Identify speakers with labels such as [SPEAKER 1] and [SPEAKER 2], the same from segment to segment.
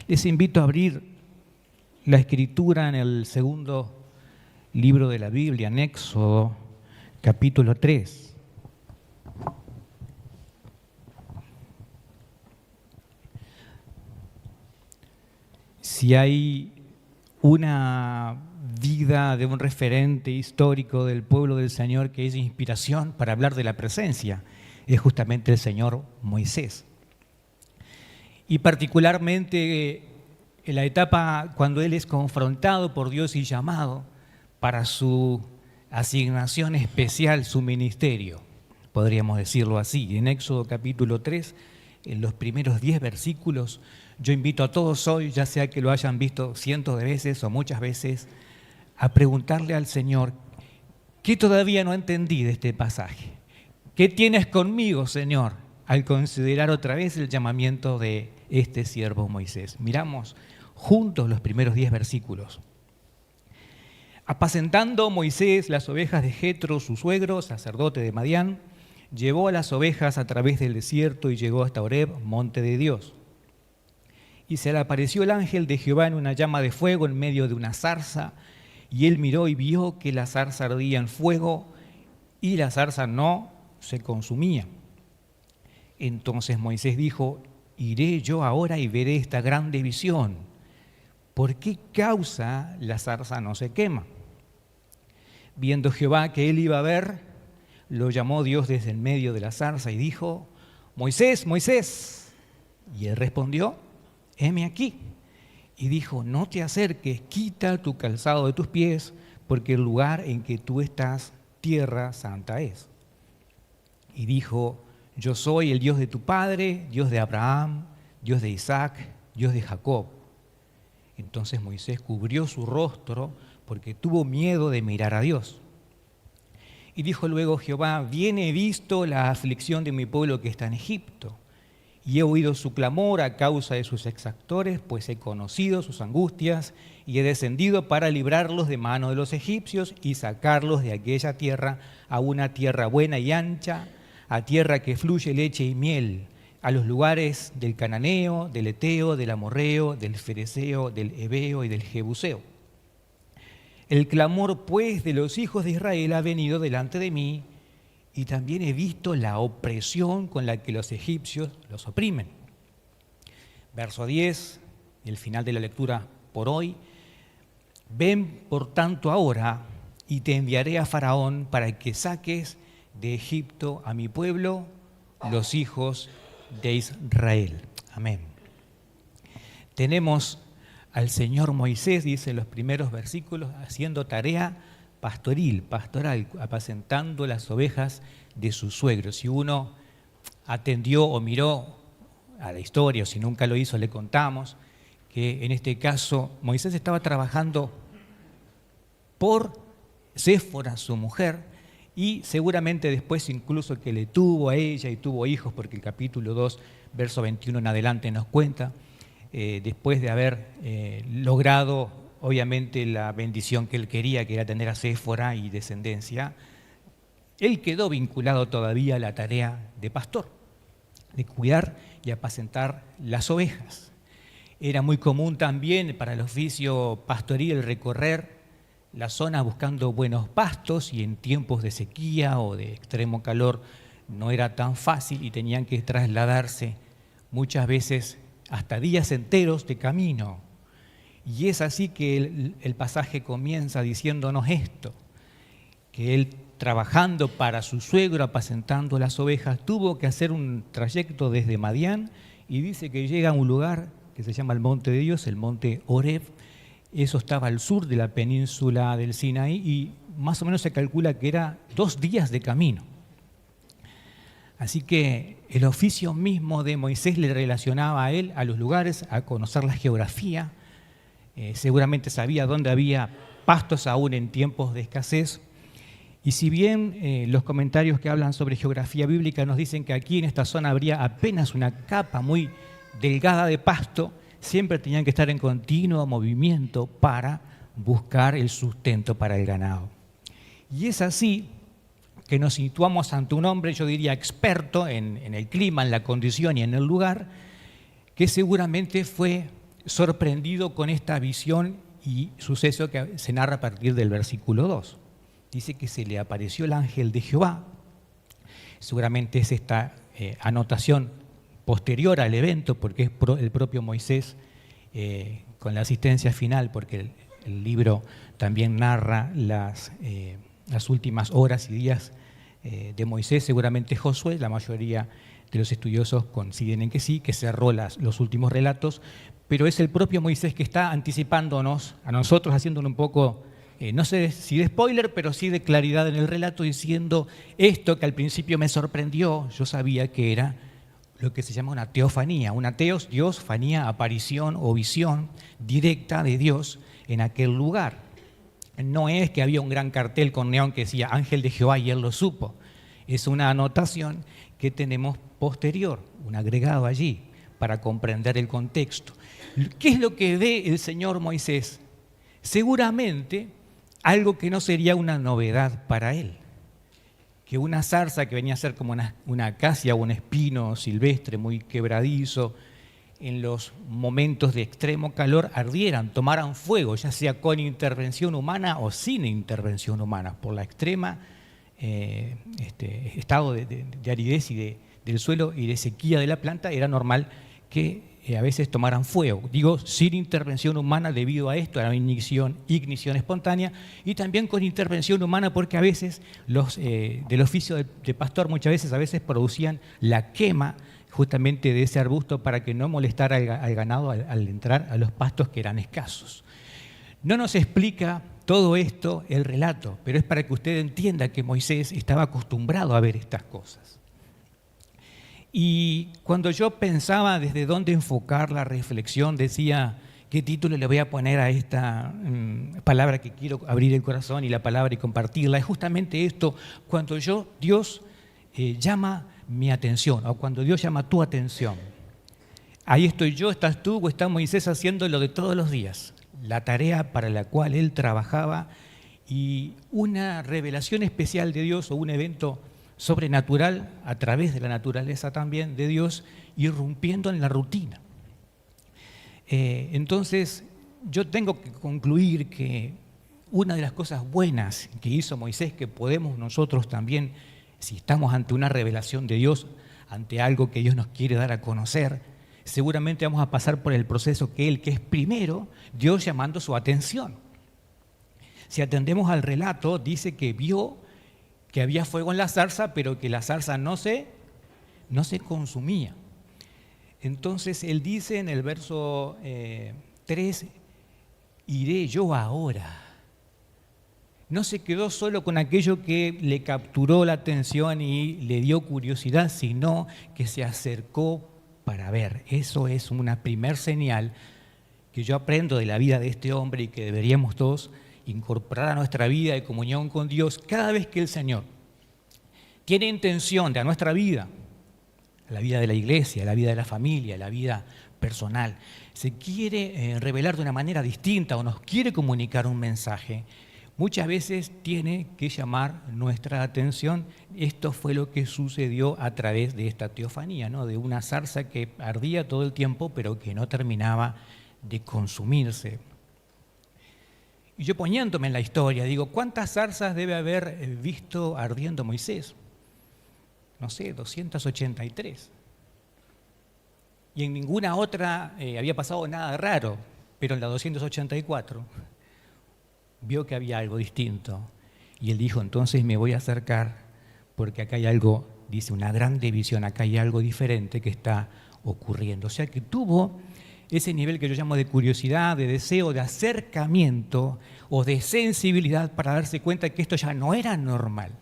[SPEAKER 1] Les invito a abrir la Escritura en el segundo libro de la Biblia, en Éxodo, capítulo 3. Si hay una vida de un referente histórico del pueblo del Señor que es inspiración para hablar de la presencia, es justamente el Señor Moisés. Y particularmente en la etapa cuando él es confrontado por Dios y llamado para su asignación especial, su ministerio, podríamos decirlo así. En Éxodo capítulo 3, en los primeros 10 versículos, yo invito a todos hoy, ya sea que lo hayan visto cientos de veces o muchas veces, a preguntarle al Señor, ¿qué todavía no entendí de este pasaje? ¿Qué tienes conmigo, Señor, al considerar otra vez el llamamiento de este siervo Moisés? Miramos juntos los primeros 10 versículos. Apacentando Moisés las ovejas de Jetro, su suegro, sacerdote de Madián, llevó a las ovejas a través del desierto y llegó hasta Horeb, monte de Dios. Y se le apareció el ángel de Jehová en una llama de fuego en medio de una zarza, y él miró y vio que la zarza ardía en fuego, y la zarza no se consumía. Entonces Moisés dijo, iré yo ahora y veré esta grande visión. ¿Por qué causa la zarza no se quema? Viendo Jehová que él iba a ver, lo llamó Dios desde el medio de la zarza y dijo, Moisés, Moisés. Y él respondió, heme aquí. Y dijo, no te acerques, quita tu calzado de tus pies, porque el lugar en que tú estás, tierra santa es. Y dijo, yo soy el Dios de tu padre, Dios de Abraham, Dios de Isaac, Dios de Jacob. Entonces Moisés cubrió su rostro porque tuvo miedo de mirar a Dios. Y dijo luego Jehová, bien he visto la aflicción de mi pueblo que está en Egipto, y he oído su clamor a causa de sus exactores, pues he conocido sus angustias, y he descendido para librarlos de mano de los egipcios y sacarlos de aquella tierra a una tierra buena y ancha, a tierra que fluye leche y miel, a los lugares del cananeo, del eteo, del amorreo, del fereceo, del heveo y del jebuseo. El clamor, pues, de los hijos de Israel ha venido delante de mí, y también he visto la opresión con la que los egipcios los oprimen. Verso 10, el final de la lectura por hoy. Ven, por tanto, ahora, y te enviaré a Faraón para que saques de Egipto a mi pueblo, los hijos de Israel. Amén. Tenemos al Señor Moisés, dice en los primeros versículos, haciendo tarea pastoral, apacentando las ovejas de su suegro. Si uno atendió o miró a la historia, o si nunca lo hizo, le contamos que en este caso Moisés estaba trabajando por Séfora, su mujer, y seguramente después incluso que le tuvo a ella y tuvo hijos, porque el capítulo 2, verso 21 en adelante nos cuenta, después de haber logrado obviamente la bendición que él quería, que era tener a Séfora y descendencia, él quedó vinculado todavía a la tarea de pastor, de cuidar y apacentar las ovejas. Era muy común también para el oficio pastoril el recorrer la zona buscando buenos pastos, y en tiempos de sequía o de extremo calor no era tan fácil y tenían que trasladarse muchas veces hasta días enteros de camino. Y es así que el pasaje comienza diciéndonos esto, que él, trabajando para su suegro, apacentando las ovejas, tuvo que hacer un trayecto desde Madián, y dice que llega a un lugar que se llama el Monte de Dios, el Monte Horeb. Eso estaba al sur de la península del Sinaí, y más o menos se calcula que era 2 días de camino. Así que el oficio mismo de Moisés le relacionaba a él a los lugares, a conocer la geografía. Seguramente sabía dónde había pastos aún en tiempos de escasez. Y si bien los comentarios que hablan sobre geografía bíblica nos dicen que aquí en esta zona habría apenas una capa muy delgada de pasto, siempre tenían que estar en continuo movimiento para buscar el sustento para el ganado. Y es así que nos situamos ante un hombre, yo diría, experto en el clima, en la condición y en el lugar, que seguramente fue sorprendido con esta visión y suceso que se narra a partir del versículo 2. Dice que se le apareció el ángel de Jehová. Seguramente es esta anotación posterior al evento, porque es el propio Moisés con la asistencia final, porque el libro también narra las últimas horas y días de Moisés. Seguramente Josué, la mayoría de los estudiosos coinciden en que sí, que cerró los últimos relatos, pero es el propio Moisés que está anticipándonos a nosotros, haciéndonos un poco, no sé si de spoiler, pero sí de claridad en el relato, diciendo esto que al principio me sorprendió. Yo sabía que era lo que se llama una teofanía. Una teos, Dios, fanía, aparición o visión directa de Dios en aquel lugar. No es que había un gran cartel con neón que decía ángel de Jehová y él lo supo. Es una anotación que tenemos posterior, un agregado allí para comprender el contexto. ¿Qué es lo que ve el Señor Moisés? Seguramente algo que no sería una novedad para él. Que una zarza que venía a ser como una acacia o un espino silvestre muy quebradizo, en los momentos de extremo calor ardieran, tomaran fuego, ya sea con intervención humana o sin intervención humana, por la extrema estado de aridez y del suelo y de sequía de la planta. Era normal que a veces tomaran fuego. Digo, sin intervención humana debido a esto, a la ignición espontánea, y también con intervención humana porque a veces del oficio de pastor muchas veces a veces producían la quema justamente de ese arbusto para que no molestara al ganado al entrar a los pastos que eran escasos. No nos explica todo esto el relato, pero es para que usted entienda que Moisés estaba acostumbrado a ver estas cosas. Y cuando yo pensaba desde dónde enfocar la reflexión, decía, ¿qué título le voy a poner a esta palabra que quiero abrir el corazón y la palabra y compartirla? Es justamente esto, cuando Dios llama mi atención, o cuando Dios llama tu atención. Ahí estoy yo, estás tú, o está Moisés haciendo lo de todos los días, la tarea para la cual él trabajaba, y una revelación especial de Dios o un evento sobrenatural a través de la naturaleza también de Dios, irrumpiendo en la rutina. Entonces, yo tengo que concluir que una de las cosas buenas que hizo Moisés, que podemos nosotros también, si estamos ante una revelación de Dios, ante algo que Dios nos quiere dar a conocer, seguramente vamos a pasar por el proceso que es primero Dios llamando su atención. Si atendemos al relato, dice que vio que había fuego en la zarza, pero que la zarza no se consumía. Entonces él dice en el verso 3, iré yo ahora. No se quedó solo con aquello que le capturó la atención y le dio curiosidad, sino que se acercó para ver. Eso es una primer señal que yo aprendo de la vida de este hombre y que deberíamos todos incorporar a nuestra vida de comunión con Dios. Cada vez que el Señor tiene intención de a nuestra vida, a la vida de la iglesia, a la vida de la familia, a la vida personal, se quiere revelar de una manera distinta o nos quiere comunicar un mensaje, muchas veces tiene que llamar nuestra atención. Esto fue lo que sucedió a través de esta teofanía, ¿no? De una zarza que ardía todo el tiempo, pero que no terminaba de consumirse. Y yo poniéndome en la historia, digo, ¿cuántas zarzas debe haber visto ardiendo Moisés? No sé, 283. Y en ninguna otra había pasado nada raro, pero en la 284 vio que había algo distinto. Y él dijo, entonces me voy a acercar porque acá hay algo, dice, una gran división, acá hay algo diferente que está ocurriendo. O sea que tuvo ese nivel que yo llamo de curiosidad, de deseo, de acercamiento o de sensibilidad para darse cuenta que esto ya no era normal.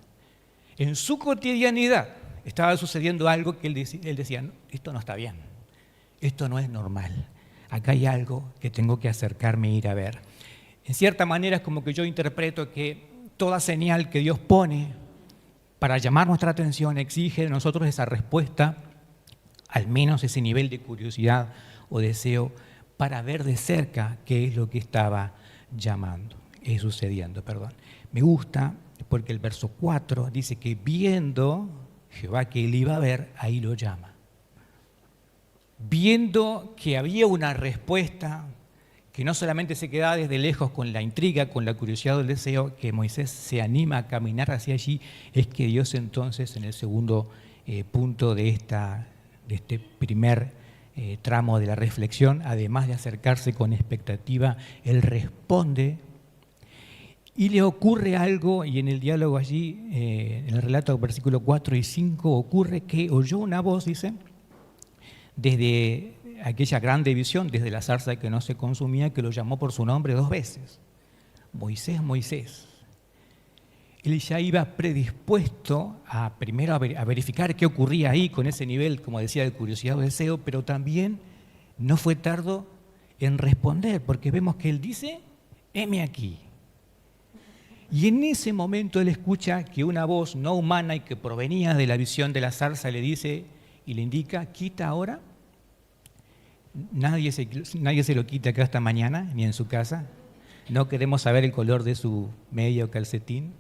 [SPEAKER 1] En su cotidianidad estaba sucediendo algo que él decía, esto no está bien, esto no es normal, acá hay algo que tengo que acercarme e ir a ver. En cierta manera es como que yo interpreto que toda señal que Dios pone para llamar nuestra atención exige de nosotros esa respuesta, al menos ese nivel de curiosidad o deseo para ver de cerca qué es lo que estaba sucediendo. Me gusta porque el verso 4 dice que viendo Jehová que él iba a ver, ahí lo llama. viendo que había una respuesta que no solamente se quedaba desde lejos con la intriga, con la curiosidad o el deseo, que Moisés se anima a caminar hacia allí, es que Dios entonces, en el segundo punto de este primer tramo de la reflexión, además de acercarse con expectativa, Él responde y le ocurre algo, y en el diálogo allí, en el relato versículos 4 y 5, ocurre que oyó una voz, dice, desde aquella grande visión, desde la zarza que no se consumía, que lo llamó por su nombre 2 veces. Moisés, Moisés. Él ya iba predispuesto primero a verificar qué ocurría ahí con ese nivel, como decía, de curiosidad o deseo, pero también no fue tardo en responder, porque vemos que él dice, heme aquí. Y en ese momento él escucha que una voz no humana y que provenía de la visión de la zarza le dice y le indica, quita ahora. Nadie se lo quita acá hasta mañana, ni en su casa. No queremos saber el color de su media o calcetín.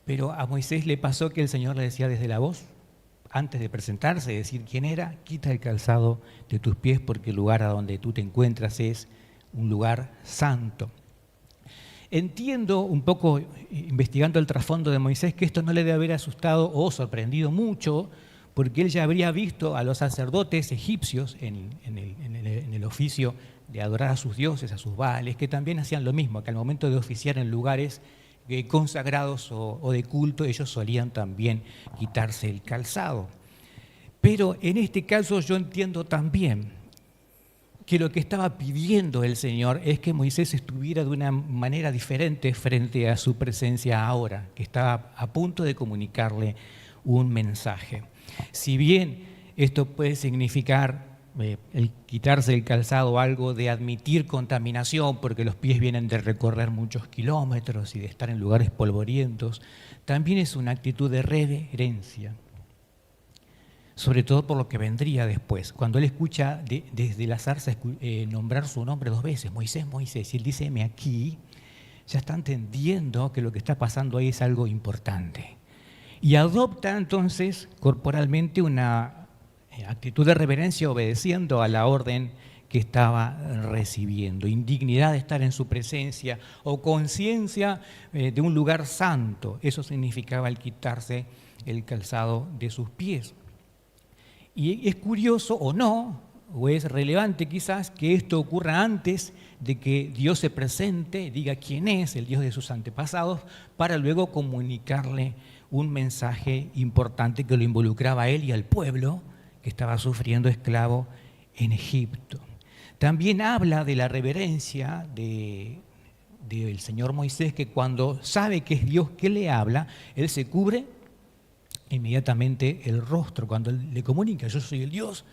[SPEAKER 1] Pero a Moisés le pasó que el Señor le decía desde la voz, antes de presentarse, decir quién era, quita el calzado de tus pies porque el lugar a donde tú te encuentras es un lugar santo. Entiendo un poco, investigando el trasfondo de Moisés, que esto no le debe haber asustado o sorprendido mucho, porque él ya habría visto a los sacerdotes egipcios en el oficio de adorar a sus dioses, a sus baales, que también hacían lo mismo, que al momento de oficiar en lugares consagrados o de culto, ellos solían también quitarse el calzado. Pero en este caso yo entiendo también que lo que estaba pidiendo el Señor es que Moisés estuviera de una manera diferente frente a su presencia ahora, que estaba a punto de comunicarle un mensaje. Si bien esto puede significar el quitarse el calzado algo de admitir contaminación, porque los pies vienen de recorrer muchos kilómetros y de estar en lugares polvorientos, también es una actitud de reverencia, sobre todo por lo que vendría después. Cuando él escucha desde la zarza nombrar su nombre 2 veces, Moisés, Moisés, y él dice, heme aquí, ya está entendiendo que lo que está pasando ahí es algo importante. Y adopta entonces corporalmente una actitud de reverencia obedeciendo a la orden que estaba recibiendo. Indignidad de estar en su presencia o conciencia de un lugar santo. Eso significaba el quitarse el calzado de sus pies. Y es curioso o no, o es relevante quizás, que esto ocurra antes de que Dios se presente, diga quién es el Dios de sus antepasados, para luego comunicarle un mensaje importante que lo involucraba a él y al pueblo que estaba sufriendo esclavo en Egipto. También habla de la reverencia del Señor Moisés, que cuando sabe que es Dios que le habla, él se cubre inmediatamente el rostro, cuando él le comunica, yo soy el Dios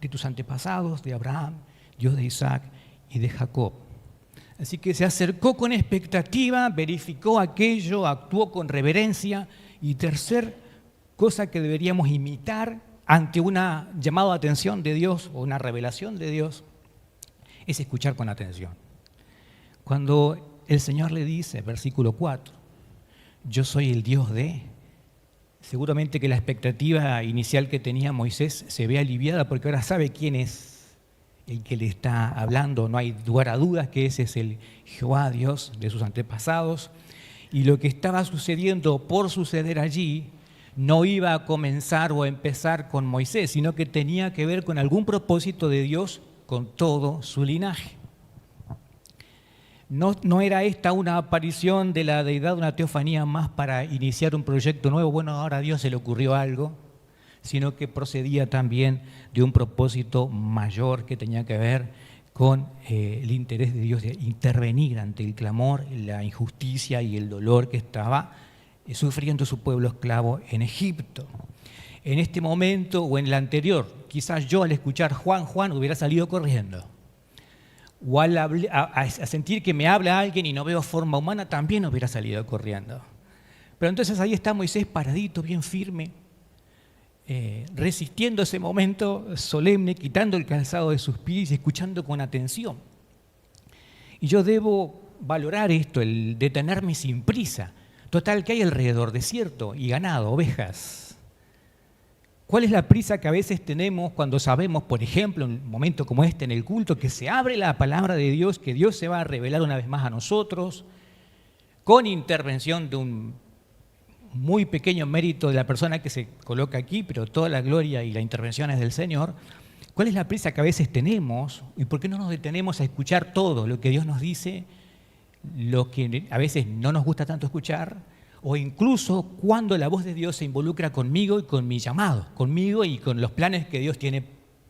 [SPEAKER 1] de tus antepasados, de Abraham, Dios de Isaac y de Jacob. Así que se acercó con expectativa, verificó aquello, actuó con reverencia. Y tercer cosa que deberíamos imitar ante una llamada de atención de Dios o una revelación de Dios es escuchar con atención. Cuando el Señor le dice, versículo 4, yo soy el Dios de... Seguramente que la expectativa inicial que tenía Moisés se ve aliviada porque ahora sabe quién es el que le está hablando. No hay lugar a dudas que ese es el Jehová Dios de sus antepasados. Y lo que estaba sucediendo por suceder allí no iba a comenzar o a empezar con Moisés, sino que tenía que ver con algún propósito de Dios con todo su linaje. No era esta una aparición de la deidad, una teofanía más para iniciar un proyecto nuevo, bueno, ahora a Dios se le ocurrió algo, sino que procedía también de un propósito mayor que tenía que ver con el interés de Dios de intervenir ante el clamor, la injusticia y el dolor que estaba sufriendo su pueblo esclavo en Egipto. En este momento o en el anterior, quizás yo al escuchar Juan hubiera salido corriendo. O a sentir que me habla alguien y no veo forma humana, también hubiera salido corriendo. Pero entonces ahí está Moisés paradito, bien firme, resistiendo ese momento solemne, quitando el calzado de sus pies y escuchando con atención. Y yo debo valorar esto, el detenerme sin prisa. Total, que hay alrededor? Desierto y ganado, ovejas. ¿Cuál es la prisa que a veces tenemos cuando sabemos, por ejemplo, en un momento como este en el culto, que se abre la palabra de Dios, que Dios se va a revelar una vez más a nosotros, con intervención de un muy pequeño mérito de la persona que se coloca aquí, pero toda la gloria y la intervención es del Señor? ¿Cuál es la prisa que a veces tenemos y por qué no nos detenemos a escuchar todo lo que Dios nos dice, lo que a veces no nos gusta tanto escuchar, o incluso cuando la voz de Dios se involucra conmigo y con mi llamado, conmigo y con los planes que Dios tiene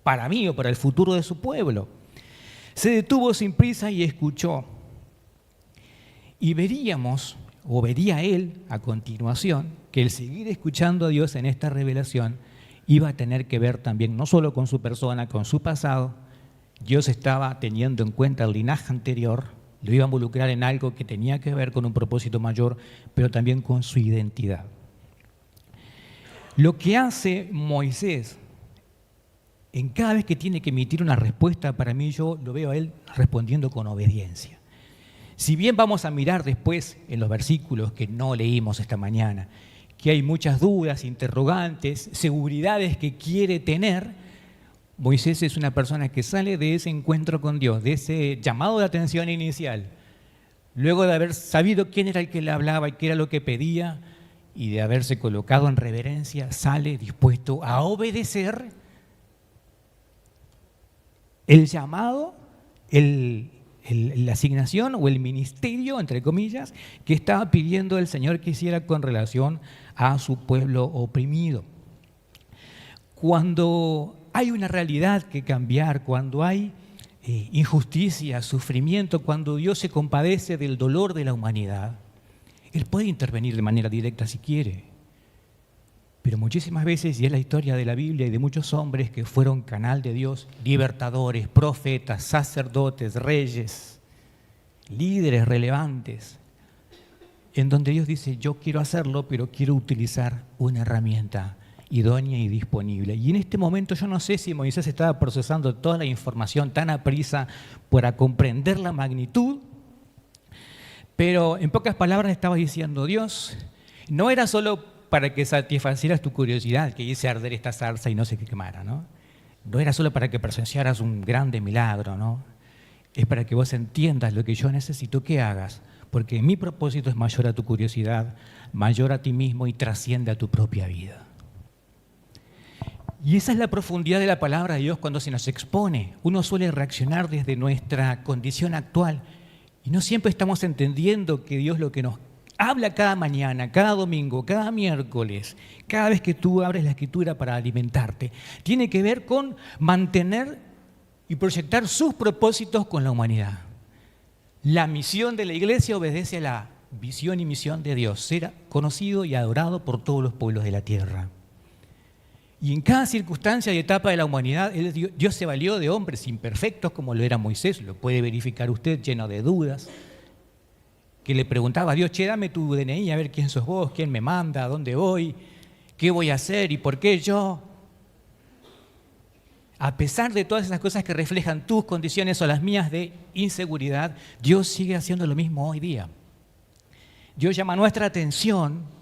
[SPEAKER 1] para mí o para el futuro de su pueblo? Se detuvo sin prisa y escuchó. Y veríamos, o vería él a continuación, que el seguir escuchando a Dios en esta revelación iba a tener que ver también no solo con su persona, con su pasado. Dios estaba teniendo en cuenta el linaje anterior, lo iba a involucrar en algo que tenía que ver con un propósito mayor, pero también con su identidad. Lo que hace Moisés, en cada vez que tiene que emitir una respuesta, para mí yo lo veo a él respondiendo con obediencia. Si bien vamos a mirar después en los versículos que no leímos esta mañana, que hay muchas dudas, interrogantes, seguridades que quiere tener, Moisés es una persona que sale de ese encuentro con Dios, de ese llamado de atención inicial, luego de haber sabido quién era el que le hablaba y qué era lo que pedía, y de haberse colocado en reverencia, sale dispuesto a obedecer el llamado, la asignación o el ministerio, entre comillas, que estaba pidiendo el Señor que hiciera con relación a su pueblo oprimido. Cuando hay una realidad que cambiar, cuando hay injusticia, sufrimiento, cuando Dios se compadece del dolor de la humanidad, Él puede intervenir de manera directa si quiere. Pero muchísimas veces, y es la historia de la Biblia y de muchos hombres que fueron canal de Dios, libertadores, profetas, sacerdotes, reyes, líderes relevantes, en donde Dios dice, yo quiero hacerlo, pero quiero utilizar una herramienta idónea y disponible. Y en este momento yo no sé si Moisés estaba procesando toda la información tan aprisa para comprender la magnitud, pero en pocas palabras estaba diciendo, Dios, no era solo para que satisfacieras tu curiosidad, que hice arder esta zarza y no se quemara, ¿no? No era solo para que presenciaras un grande milagro, ¿no? Es para que vos entiendas lo que yo necesito que hagas, porque mi propósito es mayor a tu curiosidad, mayor a ti mismo y trasciende a tu propia vida. Y esa es la profundidad de la palabra de Dios cuando se nos expone. Uno suele reaccionar desde nuestra condición actual y no siempre estamos entendiendo que Dios lo que nos habla cada mañana, cada domingo, cada miércoles, cada vez que tú abres la Escritura para alimentarte, tiene que ver con mantener y proyectar sus propósitos con la humanidad. La misión de la iglesia obedece a la visión y misión de Dios, ser conocido y adorado por todos los pueblos de la tierra. Y en cada circunstancia y etapa de la humanidad, Dios se valió de hombres imperfectos como lo era Moisés, lo puede verificar usted, lleno de dudas, que le preguntaba a Dios, che, dame tu DNI, a ver quién sos vos, quién me manda, a dónde voy, qué voy a hacer y por qué yo. A pesar de todas esas cosas que reflejan tus condiciones o las mías de inseguridad, Dios sigue haciendo lo mismo hoy día. Dios llama nuestra atención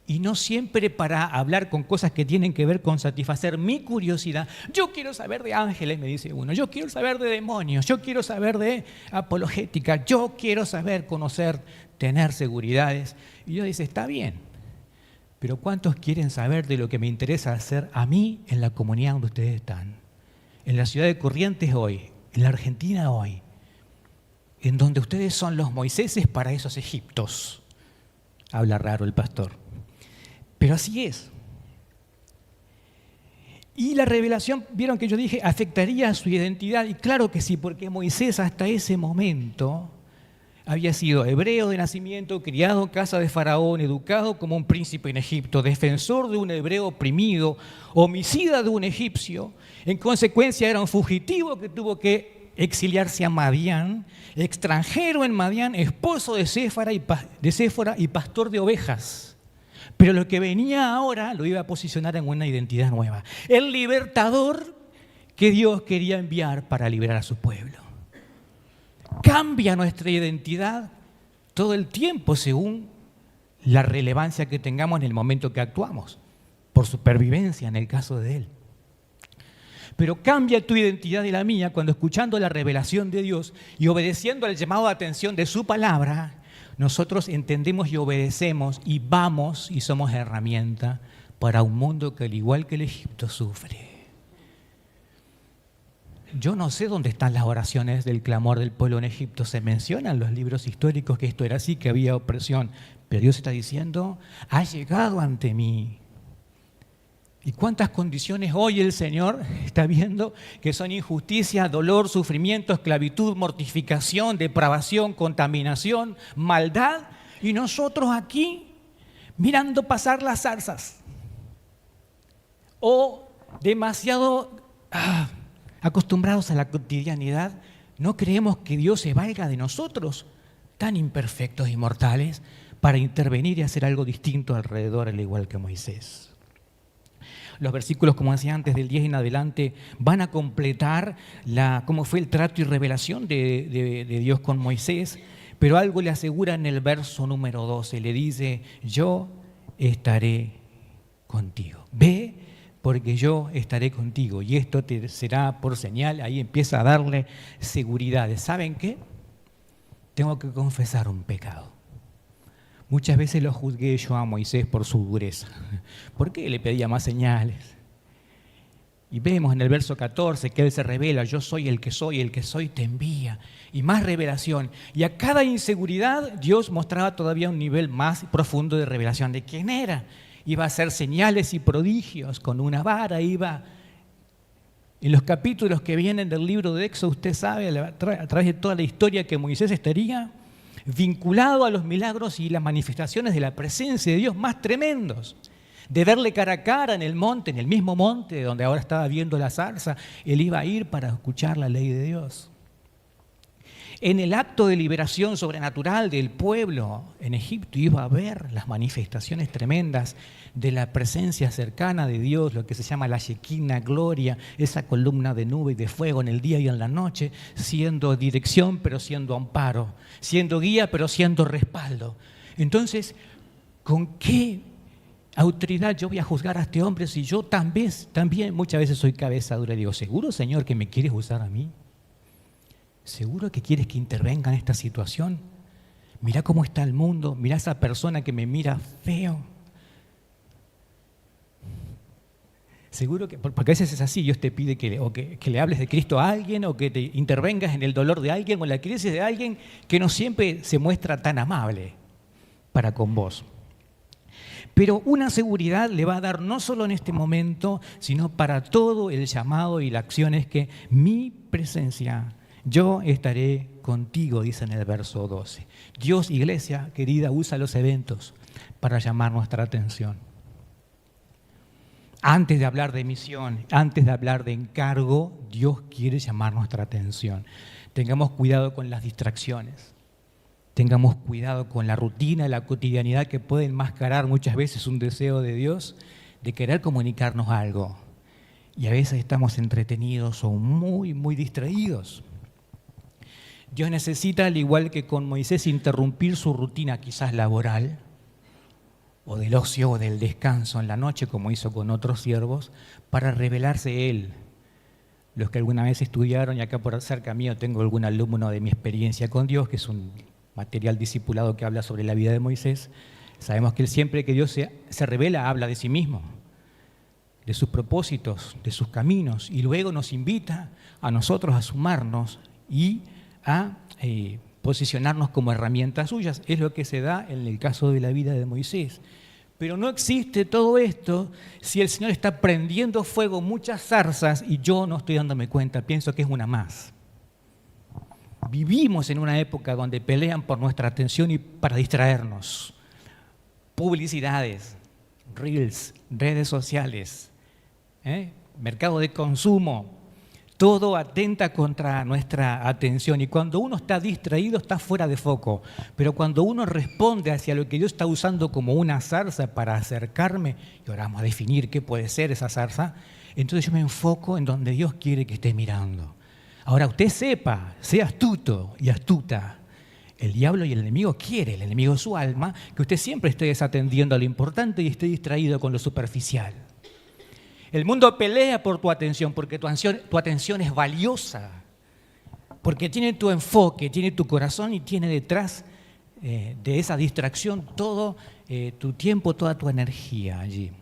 [SPEAKER 1] y no siempre para hablar con cosas que tienen que ver con satisfacer mi curiosidad. Yo quiero saber de ángeles, me dice uno. Yo quiero saber de demonios. Yo quiero saber de apologética. Yo quiero saber, conocer, tener seguridades. Y Dios dice, está bien. Pero ¿cuántos quieren saber de lo que me interesa hacer a mí en la comunidad donde ustedes están? En la ciudad de Corrientes hoy, en la Argentina hoy, en donde ustedes son los Moiséses para esos egiptos. Habla raro el pastor. Pero así es. Y la revelación, vieron que yo dije, afectaría a su identidad. Y claro que sí, porque Moisés hasta ese momento había sido hebreo de nacimiento, criado en casa de Faraón, educado como un príncipe en Egipto, defensor de un hebreo oprimido, homicida de un egipcio. En consecuencia era un fugitivo que tuvo que exiliarse a Madián, extranjero en Madián, esposo de Séfora y pastor de ovejas. Pero lo que venía ahora lo iba a posicionar en una identidad nueva. El libertador que Dios quería enviar para liberar a su pueblo. Cambia nuestra identidad todo el tiempo según la relevancia que tengamos en el momento que actuamos. por supervivencia en el caso de él. Pero cambia tu identidad y la mía cuando, escuchando la revelación de Dios y obedeciendo al llamado de atención de su palabra, nosotros entendemos y obedecemos y vamos y somos herramienta para un mundo que, al igual que el Egipto, sufre. Yo no sé dónde están las oraciones del clamor del pueblo en Egipto. Se menciona en los libros históricos que esto era así, que había opresión. Pero Dios está diciendo, ha llegado ante mí. ¿Y cuántas condiciones hoy el Señor está viendo que son injusticia, dolor, sufrimiento, esclavitud, mortificación, depravación, contaminación, maldad? Y nosotros aquí mirando pasar las zarzas. O demasiado acostumbrados a la cotidianidad, no creemos que Dios se valga de nosotros, tan imperfectos y mortales, para intervenir y hacer algo distinto alrededor, al igual que Moisés. Los versículos, como decía antes, del 10 en adelante, van a completar cómo fue el trato y revelación de Dios con Moisés, pero algo le asegura en el verso número 12, le dice, yo estaré contigo. Ve, porque yo estaré contigo, y esto te será por señal. Ahí empieza a darle seguridad. ¿Saben qué? Tengo que confesar un pecado. Muchas veces lo juzgué yo a Moisés por su dureza. ¿Por qué le pedía más señales? Y vemos en el verso 14 que él se revela, yo soy el que soy te envía. Y más revelación. Y a cada inseguridad Dios mostraba todavía un nivel más profundo de revelación de quién era. Iba a hacer señales y prodigios con una vara, iba. En los capítulos que vienen del libro de Éxodo, usted sabe, a través de toda la historia, que Moisés estaría vinculado a los milagros y las manifestaciones de la presencia de Dios más tremendos. De verle cara a cara en el monte, en el mismo monte donde ahora estaba viendo la zarza, él iba a ir para escuchar la ley de Dios. En el acto de liberación sobrenatural del pueblo en Egipto iba a ver las manifestaciones tremendas de la presencia cercana de Dios, lo que se llama la Shekinah gloria, esa columna de nube y de fuego en el día y en la noche, siendo dirección pero siendo amparo, siendo guía pero siendo respaldo. Entonces, ¿con qué autoridad yo voy a juzgar a este hombre si yo también muchas veces soy cabeza dura y digo, ¿seguro, Señor, que me quieres usar a mí? ¿Seguro que quieres que intervenga en esta situación? Mirá cómo está el mundo, mirá esa persona que me mira feo. Seguro que, porque a veces es así, Dios te pide que le hables de Cristo a alguien, o que te intervengas en el dolor de alguien o en la crisis de alguien que no siempre se muestra tan amable para con vos. Pero una seguridad le va a dar no solo en este momento, sino para todo el llamado y la acción, es que mi presencia, yo estaré contigo, dice en el verso 12. Dios, iglesia querida, usa los eventos para llamar nuestra atención. Antes de hablar de misión, antes de hablar de encargo, Dios quiere llamar nuestra atención. Tengamos cuidado con las distracciones. Tengamos cuidado con la rutina, la cotidianidad que puede enmascarar muchas veces un deseo de Dios de querer comunicarnos algo. Y a veces estamos entretenidos o muy, muy distraídos. Dios necesita, al igual que con Moisés, interrumpir su rutina quizás laboral o del ocio o del descanso en la noche, como hizo con otros siervos, para revelarse Él. Los que alguna vez estudiaron, y acá por cerca mío tengo algún alumno de mi experiencia con Dios, que es un material discipulado que habla sobre la vida de Moisés, sabemos que siempre que Dios se revela, habla de sí mismo, de sus propósitos, de sus caminos, y luego nos invita a nosotros a sumarnos y a posicionarnos como herramientas suyas. Es lo que se da en el caso de la vida de Moisés. Pero no existe todo esto si el Señor está prendiendo fuego muchas zarzas y yo no estoy dándome cuenta, pienso que es una más. Vivimos en una época donde pelean por nuestra atención y para distraernos. Publicidades, reels, redes sociales, mercado de consumo, todo atenta contra nuestra atención. Y cuando uno está distraído, está fuera de foco. Pero cuando uno responde hacia lo que Dios está usando como una zarza para acercarme, y ahora vamos a definir qué puede ser esa zarza, entonces yo me enfoco en donde Dios quiere que esté mirando. Ahora usted sepa, sea astuto y astuta. El diablo y el enemigo quiere, el enemigo de su alma, que usted siempre esté desatendiendo a lo importante y esté distraído con lo superficial. El mundo pelea por tu atención, porque tu atención es valiosa, porque tiene tu enfoque, tiene tu corazón y tiene detrás de esa distracción todo tu tiempo, toda tu energía allí.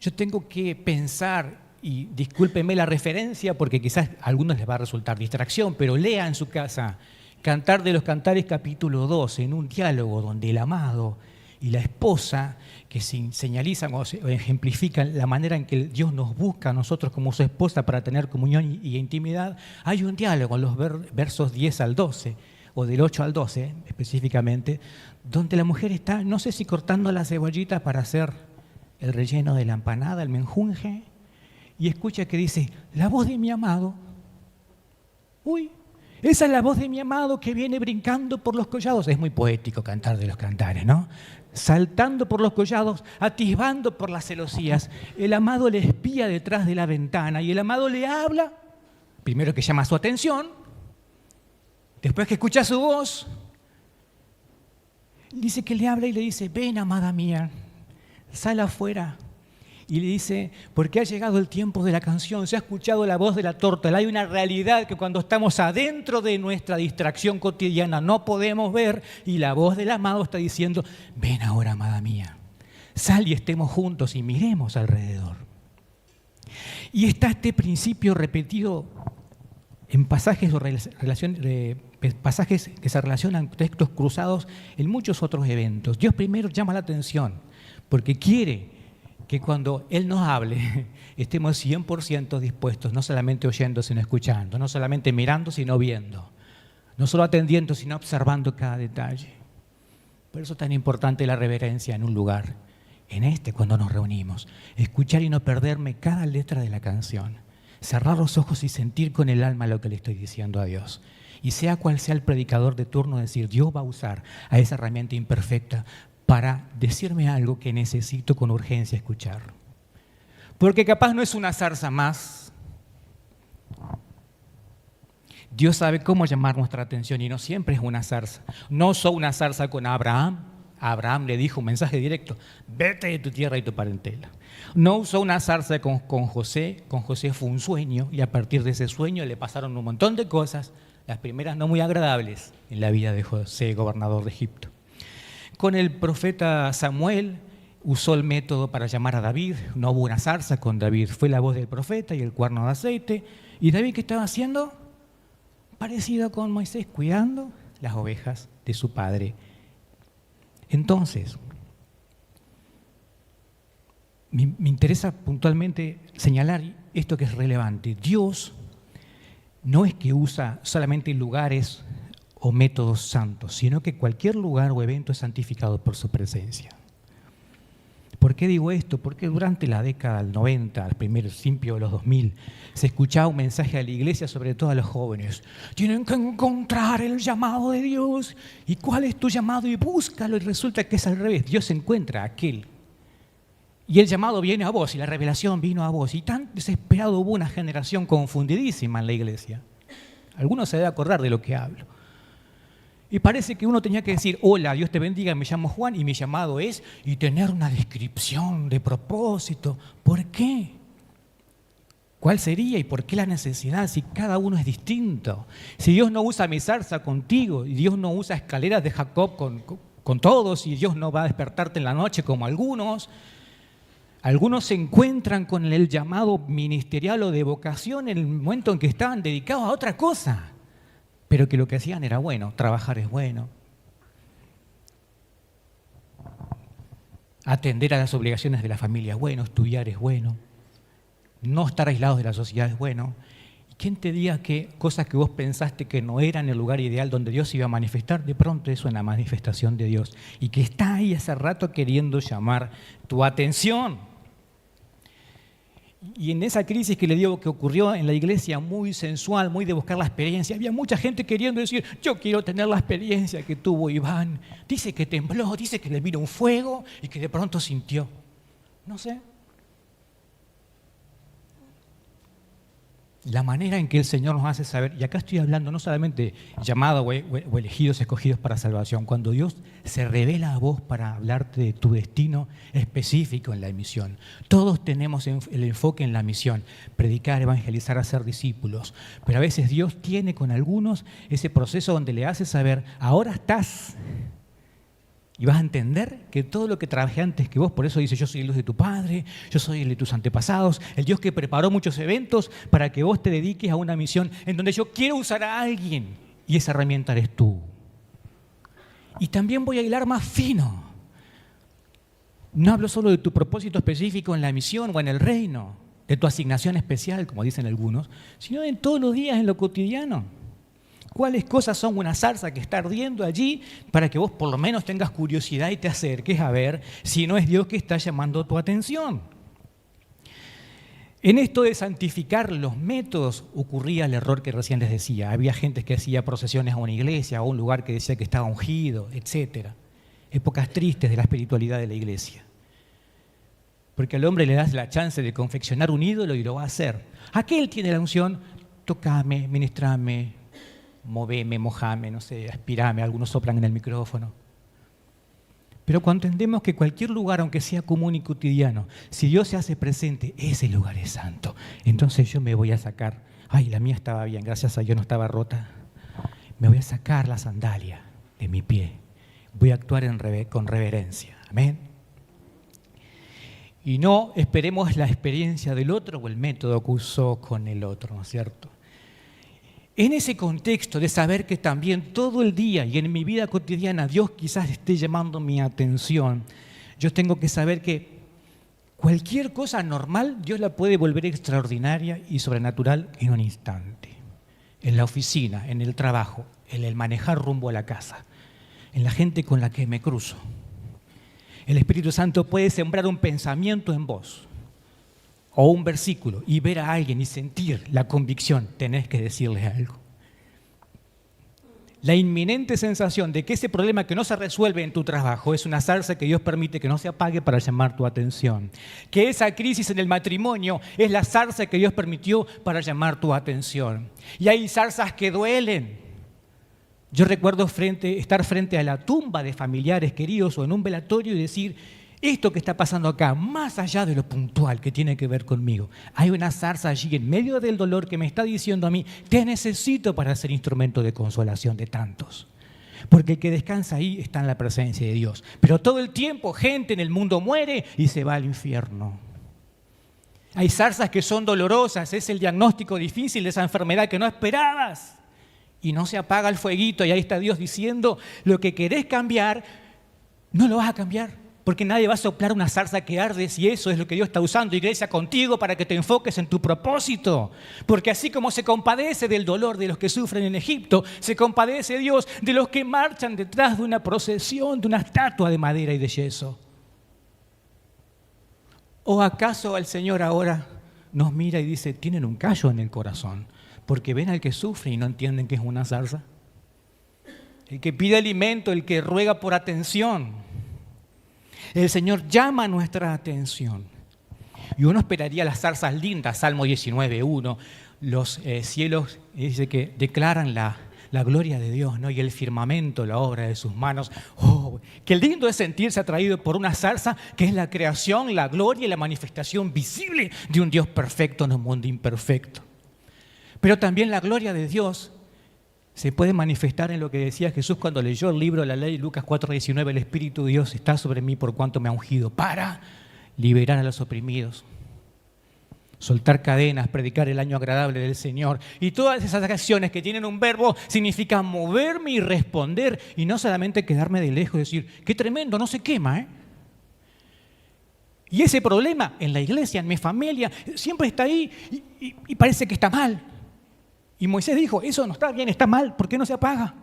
[SPEAKER 1] Yo tengo que pensar, y discúlpenme la referencia porque quizás a algunos les va a resultar distracción, pero lea en su casa Cantar de los Cantares capítulo 12, en un diálogo donde el amado y la esposa, que señalizan o ejemplifican la manera en que Dios nos busca a nosotros como su esposa para tener comunión y intimidad, hay un diálogo en los versos 10 al 12, o del 8 al 12 específicamente, donde la mujer está, no sé si cortando la cebollita para hacer el relleno de la empanada, el menjunje, y escucha que dice, la voz de mi amado. Uy, esa es la voz de mi amado que viene brincando por los collados. Es muy poético Cantar de los Cantares, ¿no? Saltando por los collados, atisbando por las celosías. El amado le espía detrás de la ventana y el amado le habla, primero que llama su atención, después que escucha su voz, dice que le habla y le dice, ven, amada mía, sal afuera. Y le dice, porque ha llegado el tiempo de la canción, se ha escuchado la voz de la tórtola. Hay una realidad que cuando estamos adentro de nuestra distracción cotidiana no podemos ver, y la voz del amado está diciendo, ven ahora, amada mía, sal y estemos juntos y miremos alrededor. Y está este principio repetido en pasajes que se relacionan, textos cruzados en muchos otros eventos. Dios primero llama la atención porque quiere que cuando Él nos hable estemos 100% dispuestos, no solamente oyendo, sino escuchando, no solamente mirando, sino viendo, no solo atendiendo, sino observando cada detalle. Por eso es tan importante la reverencia en un lugar, cuando nos reunimos, escuchar y no perderme cada letra de la canción, cerrar los ojos y sentir con el alma lo que le estoy diciendo a Dios. Y sea cual sea el predicador de turno, decir, Dios va a usar a esa herramienta imperfecta para decirme algo que necesito con urgencia escuchar. Porque capaz no es una zarza más. Dios sabe cómo llamar nuestra atención y no siempre es una zarza. No usó una zarza con Abraham. Abraham le dijo un mensaje directo, vete de tu tierra y tu parentela. No usó una zarza con José. Con José fue un sueño y a partir de ese sueño le pasaron un montón de cosas, las primeras no muy agradables en la vida de José, gobernador de Egipto. Con el profeta Samuel usó el método para llamar a David. No hubo una zarza con David, fue la voz del profeta y el cuerno de aceite. ¿Y David qué estaba haciendo? Parecido con Moisés, cuidando las ovejas de su padre. Entonces, me interesa puntualmente señalar esto que es relevante. Dios no es que usa solamente lugares o métodos santos, sino que cualquier lugar o evento es santificado por su presencia. ¿Por qué digo esto? Porque durante la década del 90, al principio de los 2000, se escuchaba un mensaje a la iglesia, sobre todo a los jóvenes. Tienen que encontrar el llamado de Dios. ¿Y cuál es tu llamado? Y búscalo. Y resulta que es al revés. Dios encuentra a aquel. Y el llamado viene a vos y la revelación vino a vos. Y tan desesperado hubo una generación confundidísima en la iglesia. Algunos se deben acordar de lo que hablo. Y parece que uno tenía que decir, hola, Dios te bendiga, me llamo Juan y mi llamado es, y tener una descripción de propósito. ¿Por qué? ¿Cuál sería y por qué la necesidad si cada uno es distinto? Si Dios no usa mi zarza contigo y Dios no usa escaleras de Jacob con todos y Dios no va a despertarte en la noche como algunos. Algunos se encuentran con el llamado ministerial o de vocación en el momento en que estaban dedicados a otra cosa. Pero que lo que hacían era bueno, trabajar es bueno, atender a las obligaciones de la familia es bueno, estudiar es bueno, no estar aislados de la sociedad es bueno. ¿Y quién te diga que cosas que vos pensaste que no eran el lugar ideal donde Dios iba a manifestar, de pronto es una manifestación de Dios y que está ahí hace rato queriendo llamar tu atención? Y en esa crisis que le digo que ocurrió en la iglesia, muy sensual, muy de buscar la experiencia, había mucha gente queriendo decir, yo quiero tener la experiencia que tuvo Iván. Dice que tembló, dice que le vino un fuego y que de pronto sintió. No sé. La manera en que el Señor nos hace saber, y acá estoy hablando no solamente de llamados o elegidos, escogidos para salvación, cuando Dios se revela a vos para hablarte de tu destino específico en la misión. Todos tenemos el enfoque en la misión, predicar, evangelizar, hacer discípulos, pero a veces Dios tiene con algunos ese proceso donde le hace saber, ahora estás. Y vas a entender que todo lo que trabajé antes que vos, por eso dice, yo soy el Dios de tu padre, yo soy el de tus antepasados, el Dios que preparó muchos eventos para que vos te dediques a una misión en donde yo quiero usar a alguien y esa herramienta eres tú. Y también voy a hilar más fino. No hablo solo de tu propósito específico en la misión o en el reino, de tu asignación especial, como dicen algunos, sino en todos los días, en lo cotidiano. ¿Cuáles cosas son una zarza que está ardiendo allí para que vos por lo menos tengas curiosidad y te acerques a ver si no es Dios que está llamando tu atención? En esto de santificar los métodos ocurría el error que recién les decía. Había gente que hacía procesiones a una iglesia, a un lugar que decía que estaba ungido, etc. Épocas tristes de la espiritualidad de la iglesia. Porque al hombre le das la chance de confeccionar un ídolo y lo va a hacer. Aquel tiene la unción, tocame, ministrame, moveme, mojame, no sé, aspirame, algunos soplan en el micrófono. Pero cuando entendemos que cualquier lugar, aunque sea común y cotidiano, si Dios se hace presente, ese lugar es santo. Entonces yo me voy a sacar, ay, la mía estaba bien, gracias a Dios no estaba rota. Me voy a sacar la sandalia de mi pie. Voy a actuar con reverencia. Amén. Y no esperemos la experiencia del otro o el método que usó con el otro, ¿no es cierto? En ese contexto de saber que también todo el día y en mi vida cotidiana Dios quizás esté llamando mi atención, yo tengo que saber que cualquier cosa normal Dios la puede volver extraordinaria y sobrenatural en un instante. En la oficina, en el trabajo, en el manejar rumbo a la casa, en la gente con la que me cruzo. El Espíritu Santo puede sembrar un pensamiento en vos o un versículo y ver a alguien y sentir la convicción, tenés que decirle algo. La inminente sensación de que ese problema que no se resuelve en tu trabajo es una zarza que Dios permite que no se apague para llamar tu atención. Que esa crisis en el matrimonio es la zarza que Dios permitió para llamar tu atención. Y hay zarzas que duelen. Yo recuerdo estar frente a la tumba de familiares queridos o en un velatorio y decir, esto que está pasando acá, más allá de lo puntual que tiene que ver conmigo, hay una zarza allí en medio del dolor que me está diciendo a mí, te necesito para ser instrumento de consolación de tantos. Porque el que descansa ahí está en la presencia de Dios. Pero todo el tiempo gente en el mundo muere y se va al infierno. Hay zarzas que son dolorosas, es el diagnóstico difícil de esa enfermedad que no esperabas. Y no se apaga el fueguito y ahí está Dios diciendo, lo que querés cambiar, no lo vas a cambiar. Porque nadie va a soplar una zarza que arde si eso es lo que Dios está usando, iglesia, contigo para que te enfoques en tu propósito. Porque así como se compadece del dolor de los que sufren en Egipto, se compadece Dios de los que marchan detrás de una procesión, de una estatua de madera y de yeso. ¿O acaso el Señor ahora nos mira y dice, tienen un callo en el corazón? Porque ven al que sufre y no entienden que es una zarza. El que pide alimento, el que ruega por atención. El Señor llama nuestra atención. Y uno esperaría las zarzas lindas, Salmo 19:1, los cielos dice que declaran la gloria de Dios, ¿no? Y el firmamento, la obra de sus manos. Oh, qué lindo es sentirse atraído por una zarza que es la creación, la gloria y la manifestación visible de un Dios perfecto en un mundo imperfecto. Pero también la gloria de Dios se puede manifestar en lo que decía Jesús cuando leyó el libro de la ley, Lucas 4:19, el Espíritu de Dios está sobre mí por cuanto me ha ungido para liberar a los oprimidos, soltar cadenas, predicar el año agradable del Señor. Y todas esas acciones que tienen un verbo significan moverme y responder y no solamente quedarme de lejos y decir, qué tremendo, no se quema, ¿eh? Y ese problema en la iglesia, en mi familia, siempre está ahí y parece que está mal. Y Moisés dijo, eso no está bien, está mal, ¿por qué no se apaga?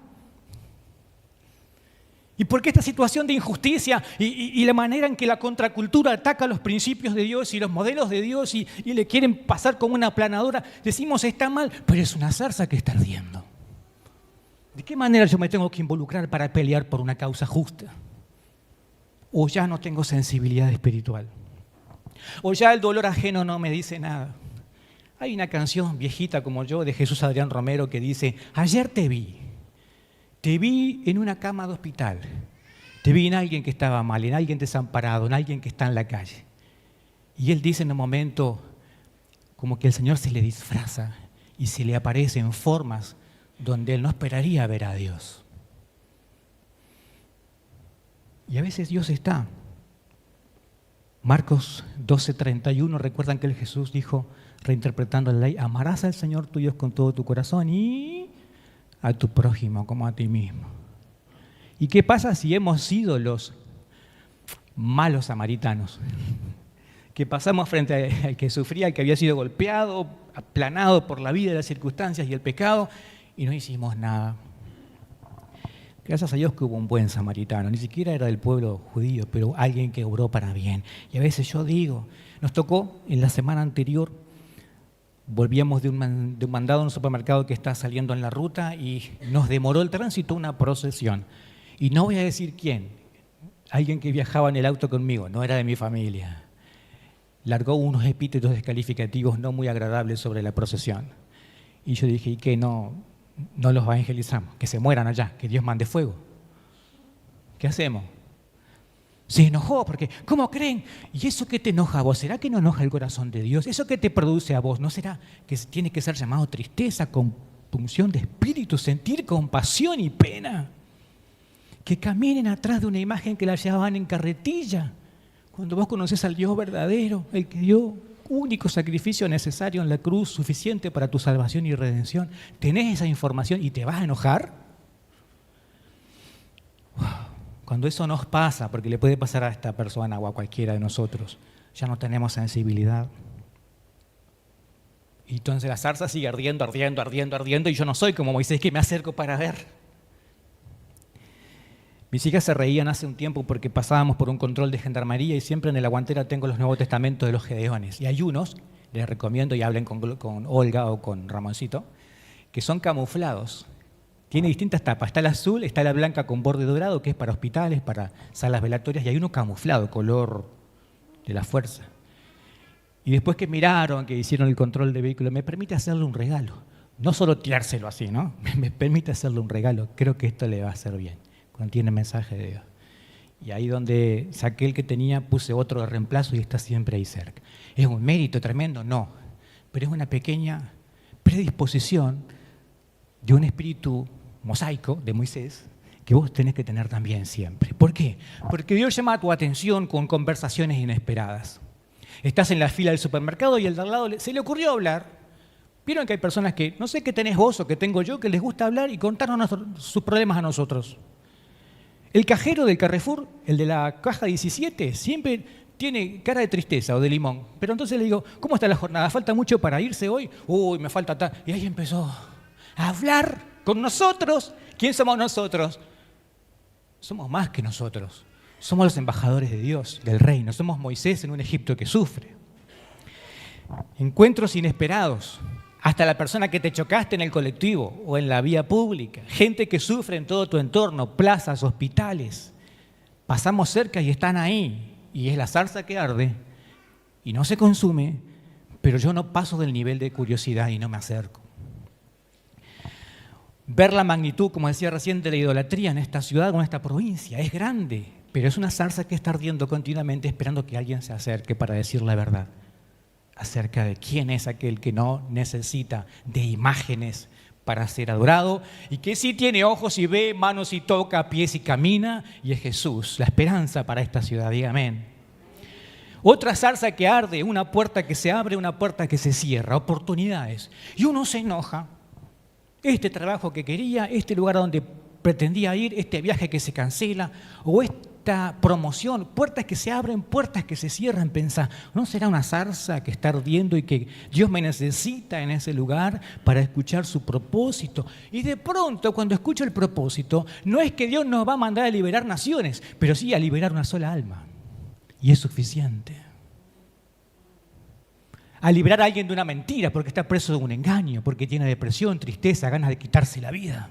[SPEAKER 1] ¿Y por qué esta situación de injusticia y la manera en que la contracultura ataca los principios de Dios y los modelos de Dios y le quieren pasar como una aplanadora? Decimos, está mal, pero es una zarza que está ardiendo. ¿De qué manera yo me tengo que involucrar para pelear por una causa justa? O ya no tengo sensibilidad espiritual. O ya el dolor ajeno no me dice nada. Hay una canción viejita como yo de Jesús Adrián Romero que dice: ayer te vi en una cama de hospital, te vi en alguien que estaba mal, en alguien desamparado, en alguien que está en la calle. Y él dice en un momento como que el Señor se le disfraza y se le aparece en formas donde él no esperaría ver a Dios. Y a veces Dios está. Marcos 12:31, recuerdan que el Jesús dijo, reinterpretando la ley: amarás al Señor tu Dios con todo tu corazón y a tu prójimo como a ti mismo. ¿Y qué pasa si hemos sido los malos samaritanos? Que pasamos frente al que sufría, al que había sido golpeado, aplanado por la vida, las circunstancias y el pecado, y no hicimos nada. Gracias a Dios que hubo un buen samaritano, ni siquiera era del pueblo judío, pero alguien que obró para bien. Y a veces yo digo, nos tocó en la semana anterior, volvíamos de un mandado en un supermercado que está saliendo en la ruta y nos demoró el tránsito una procesión. Y no voy a decir quién, alguien que viajaba en el auto conmigo, no era de mi familia. Largó unos epítetos descalificativos no muy agradables sobre la procesión. Y yo dije, ¿y qué? No los evangelizamos, que se mueran allá, que Dios mande fuego. ¿Qué hacemos? Se enojó porque, ¿cómo creen? ¿Y eso qué te enoja a vos? ¿Será que no enoja el corazón de Dios? ¿Eso qué te produce a vos? ¿No será que tiene que ser llamado tristeza, compunción de espíritu, sentir compasión y pena? Que caminen atrás de una imagen que la llevaban en carretilla. Cuando vos conocés al Dios verdadero, el que dio único sacrificio necesario en la cruz, suficiente para tu salvación y redención, tenés esa información y te vas a enojar. Cuando eso nos pasa, porque le puede pasar a esta persona o a cualquiera de nosotros, ya no tenemos sensibilidad. Y entonces la zarza sigue ardiendo, y yo no soy como Moisés, que me acerco para ver. Mis hijas se reían hace un tiempo porque pasábamos por un control de gendarmería y siempre en el aguantera tengo los Nuevos Testamentos de los Gedeones. Y hay unos, les recomiendo y hablen con Olga o con Ramoncito, que son camuflados. Tiene distintas tapas. Está la azul, está la blanca con borde dorado, que es para hospitales, para salas velatorias, y hay uno camuflado, color de la fuerza. Y después que miraron, que hicieron el control de vehículo, me permite hacerle un regalo. No solo tirárselo así, ¿no? Me permite hacerle un regalo. Creo que esto le va a hacer bien. Contiene mensaje de Dios. Y ahí donde saqué el que tenía, puse otro de reemplazo y está siempre ahí cerca. ¿Es un mérito tremendo? No. Pero es una pequeña predisposición de un espíritu mosaico de Moisés que vos tenés que tener también siempre. ¿Por qué? Porque Dios llama tu atención con conversaciones inesperadas. Estás en la fila del supermercado y el de al lado se le ocurrió hablar. Vieron que hay personas que, no sé qué tenés vos o qué tengo yo, que les gusta hablar y contarnos sus problemas a nosotros. El cajero del Carrefour, el de la caja 17, siempre tiene cara de tristeza o de limón. Pero entonces le digo, ¿cómo está la jornada? ¿Falta mucho para irse hoy? Uy, me falta tal. Y ahí empezó a hablar con nosotros. ¿Quién somos nosotros? Somos más que nosotros. Somos los embajadores de Dios, del reino. Somos Moisés en un Egipto que sufre. Encuentros inesperados. Hasta la persona que te chocaste en el colectivo o en la vía pública. Gente que sufre en todo tu entorno, plazas, hospitales. Pasamos cerca y están ahí. Y es la zarza que arde y no se consume, pero yo no paso del nivel de curiosidad y no me acerco. Ver la magnitud, como decía recién, de la idolatría en esta ciudad o en esta provincia es grande, pero es una zarza que está ardiendo continuamente esperando que alguien se acerque para decir la verdad acerca de quién es aquel que no necesita de imágenes para ser adorado y que sí tiene ojos y ve, manos y toca, pies y camina, y es Jesús, la esperanza para esta ciudad. Diga amén. Otra zarza que arde, una puerta que se abre, una puerta que se cierra, oportunidades. Y uno se enoja. Este trabajo que quería, este lugar a donde pretendía ir, este viaje que se cancela, o esta promoción, puertas que se abren, puertas que se cierran. Pensá, ¿no será una zarza que está ardiendo y que Dios me necesita en ese lugar para escuchar su propósito? Y de pronto, cuando escucho el propósito, no es que Dios nos va a mandar a liberar naciones, pero sí a liberar una sola alma. Y es suficiente. A liberar a alguien de una mentira porque está preso de un engaño, porque tiene depresión, tristeza, ganas de quitarse la vida.